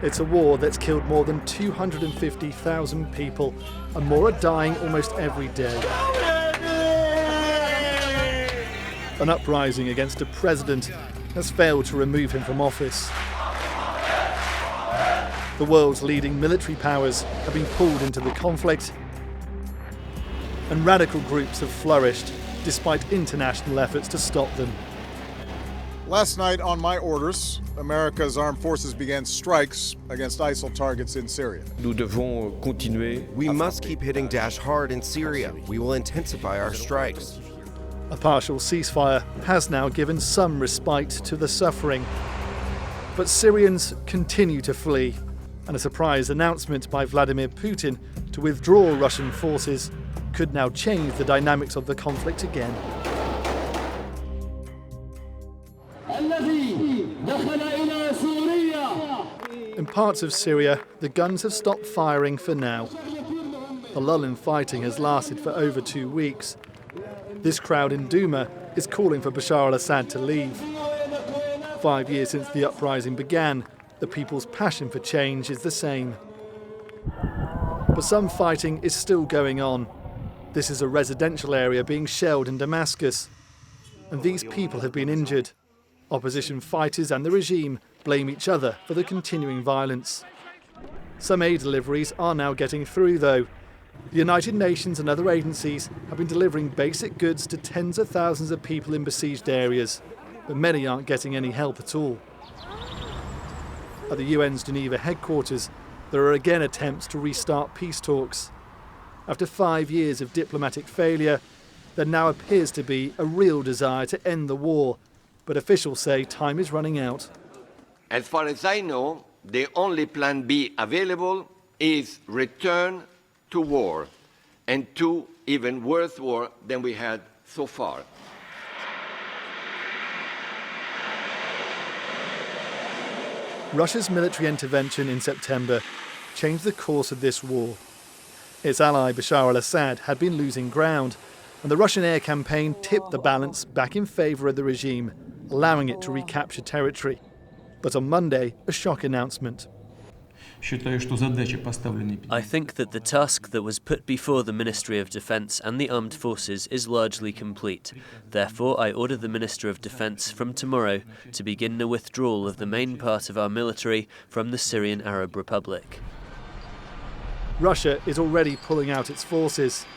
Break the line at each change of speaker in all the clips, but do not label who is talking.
It's a war that's killed more than 250,000 people, and more are dying almost every day. An uprising against a president has failed to remove him from office. The world's leading military powers have been pulled into the conflict, and radical groups have flourished despite international efforts to stop them.
Last night, on my orders, America's armed forces began strikes against ISIL targets in Syria.
We must keep hitting Daesh hard in Syria. We will intensify our strikes.
A partial ceasefire has now given some respite to the suffering. But Syrians continue to flee, and a surprise announcement by Vladimir Putin to withdraw Russian forces could now change the dynamics of the conflict again. In parts of Syria, the guns have stopped firing for now. The lull in fighting has lasted for over 2 weeks. This crowd in Duma is calling for Bashar al-Assad to leave. 5 years since the uprising began, the people's passion for change is the same. But some fighting is still going on. This is a residential area being shelled in Damascus, and these people have been injured. Opposition fighters and the regime blame each other for the continuing violence. Some aid deliveries are now getting through, though. The United Nations and other agencies have been delivering basic goods to tens of thousands of people in besieged areas, but many aren't getting any help at all. At the UN's Geneva headquarters, there are again attempts to restart peace talks. After 5 years of diplomatic failure, there now appears to be a real desire to end the war, but officials say time is running out.
As far as I know, the only plan B available is return to war, and to even worse war than we had so far.
Russia's military intervention in September changed the course of this war. Its ally Bashar al-Assad had been losing ground, and the Russian air campaign tipped the balance back in favour of the regime, allowing it to recapture territory. But on Monday, a shock announcement.
I think that the task that was put before the Ministry of Defence and the Armed Forces is largely complete. Therefore, I order the Minister of Defence from tomorrow to begin the withdrawal of the main part of our military from the Syrian Arab Republic.
Russia is already pulling out its forces.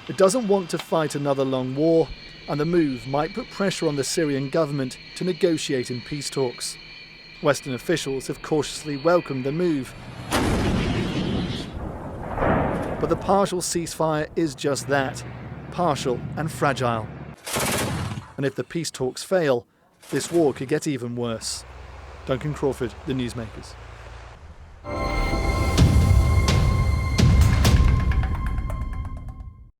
It doesn't want to fight another long war, and the move might put pressure on the Syrian government to negotiate in peace talks. Western officials have cautiously welcomed the move. But the partial ceasefire is just that, partial and fragile. And if the peace talks fail, this war could get even worse. Duncan Crawford, The Newsmakers.